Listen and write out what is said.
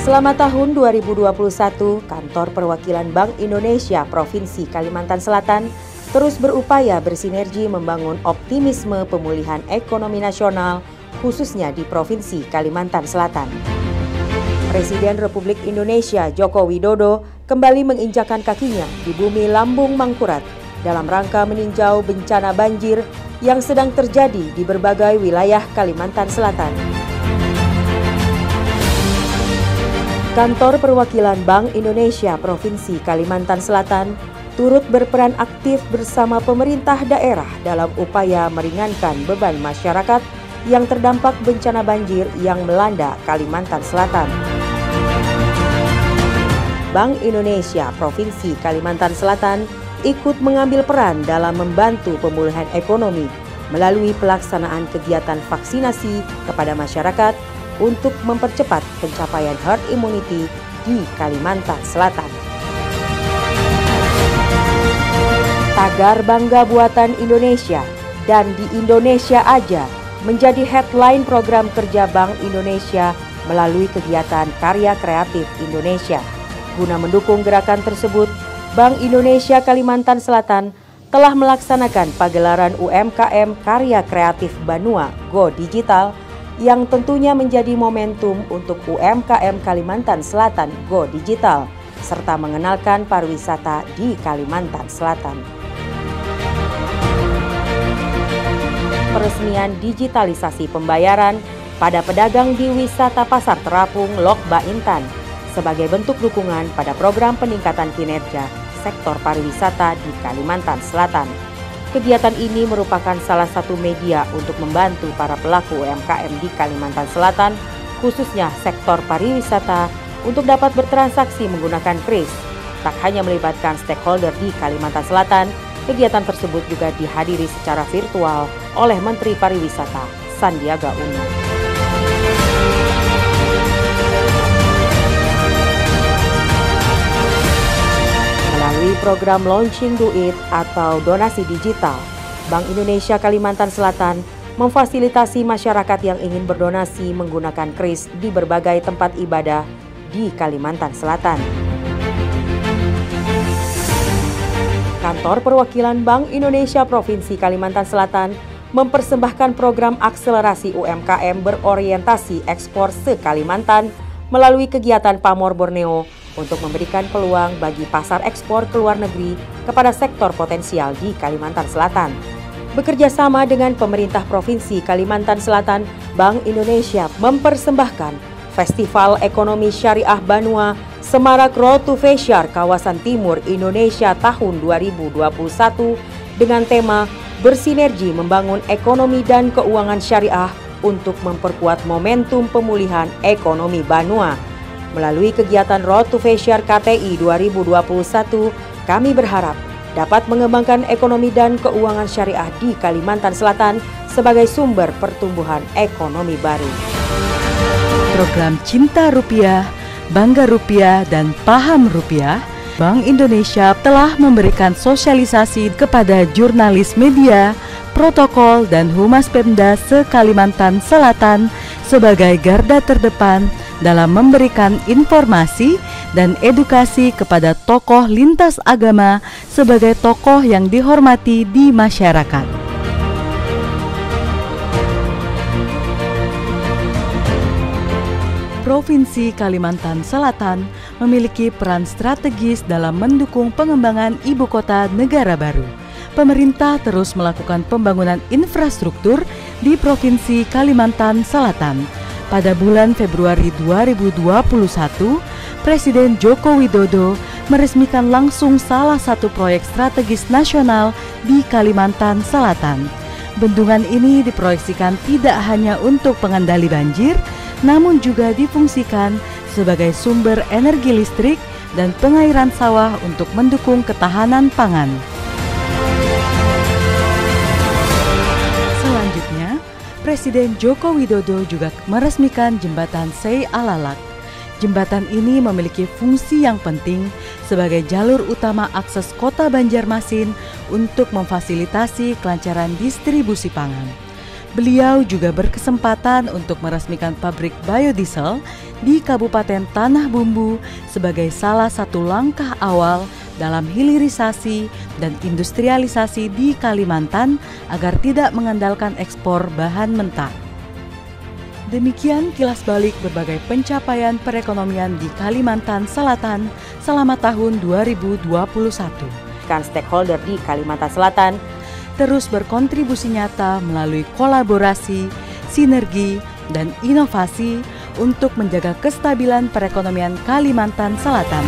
Selama tahun 2021, Kantor Perwakilan Bank Indonesia Provinsi Kalimantan Selatan terus berupaya bersinergi membangun optimisme pemulihan ekonomi nasional, khususnya di Provinsi Kalimantan Selatan. Presiden Republik Indonesia Joko Widodo kembali menginjakan kakinya di bumi Lambung Mangkurat dalam rangka meninjau bencana banjir yang sedang terjadi di berbagai wilayah Kalimantan Selatan. Kantor Perwakilan Bank Indonesia Provinsi Kalimantan Selatan turut berperan aktif bersama pemerintah daerah dalam upaya meringankan beban masyarakat yang terdampak bencana banjir yang melanda Kalimantan Selatan. Bank Indonesia Provinsi Kalimantan Selatan ikut mengambil peran dalam membantu pemulihan ekonomi melalui pelaksanaan kegiatan vaksinasi kepada masyarakat untuk mempercepat pencapaian herd immunity di Kalimantan Selatan. Tagar Bangga Buatan Indonesia dan di Indonesia Aja menjadi headline program kerja Bank Indonesia melalui kegiatan Karya Kreatif Indonesia. Guna mendukung gerakan tersebut, Bank Indonesia Kalimantan Selatan telah melaksanakan pagelaran UMKM Karya Kreatif Banua Go Digital yang tentunya menjadi momentum untuk UMKM Kalimantan Selatan Go Digital serta mengenalkan pariwisata di Kalimantan Selatan. Peresmian digitalisasi pembayaran pada pedagang di wisata Pasar Terapung Lok Baintan sebagai bentuk dukungan pada program peningkatan kinerja sektor pariwisata di Kalimantan Selatan. Kegiatan ini merupakan salah satu media untuk membantu para pelaku UMKM di Kalimantan Selatan, khususnya sektor pariwisata, untuk dapat bertransaksi menggunakan KRIS. Tak hanya melibatkan stakeholder di Kalimantan Selatan, kegiatan tersebut juga dihadiri secara virtual oleh Menteri Pariwisata Sandiaga Uno. Melalui program Launching Do It atau donasi digital, Bank Indonesia Kalimantan Selatan memfasilitasi masyarakat yang ingin berdonasi menggunakan KRIS di berbagai tempat ibadah di Kalimantan Selatan. Kantor Perwakilan Bank Indonesia Provinsi Kalimantan Selatan mempersembahkan program akselerasi UMKM berorientasi ekspor se-Kalimantan melalui kegiatan Pamor Borneo untuk memberikan peluang bagi pasar ekspor ke luar negeri kepada sektor potensial di Kalimantan Selatan. Bekerja sama dengan pemerintah Provinsi Kalimantan Selatan, Bank Indonesia mempersembahkan Festival Ekonomi Syariah Banua Semarak Road to Feshare Kawasan Timur Indonesia tahun 2021 dengan tema Bersinergi Membangun Ekonomi dan Keuangan Syariah untuk memperkuat momentum pemulihan ekonomi Banua. Melalui kegiatan Road to Feshare KTI 2021, kami berharap dapat mengembangkan ekonomi dan keuangan syariah di Kalimantan Selatan sebagai sumber pertumbuhan ekonomi baru. Program Cinta Rupiah, Bangga Rupiah, dan Paham Rupiah, Bank Indonesia telah memberikan sosialisasi kepada jurnalis media, protokol, dan Humas Pemda se-Kalimantan Selatan sebagai garda terdepan dalam memberikan informasi dan edukasi kepada tokoh lintas agama sebagai tokoh yang dihormati di masyarakat. Provinsi Kalimantan Selatan memiliki peran strategis dalam mendukung pengembangan ibu kota negara baru. Pemerintah terus melakukan pembangunan infrastruktur di Provinsi Kalimantan Selatan. Pada bulan Februari 2021, Presiden Joko Widodo meresmikan langsung salah satu proyek strategis nasional di Kalimantan Selatan. Bendungan ini diproyeksikan tidak hanya untuk pengendali banjir, namun juga difungsikan sebagai sumber energi listrik dan pengairan sawah untuk mendukung ketahanan pangan. Selanjutnya, Presiden Joko Widodo juga meresmikan jembatan Sei Alalak. Jembatan ini memiliki fungsi yang penting sebagai jalur utama akses kota Banjarmasin untuk memfasilitasi kelancaran distribusi pangan. Beliau juga berkesempatan untuk meresmikan pabrik biodiesel di Kabupaten Tanah Bumbu sebagai salah satu langkah awal dalam hilirisasi dan industrialisasi di Kalimantan agar tidak mengandalkan ekspor bahan mentah. Demikian kilas balik berbagai pencapaian perekonomian di Kalimantan Selatan selama tahun 2021. Stakeholder di Kalimantan Selatan terus berkontribusi nyata melalui kolaborasi, sinergi, dan inovasi untuk menjaga kestabilan perekonomian Kalimantan Selatan.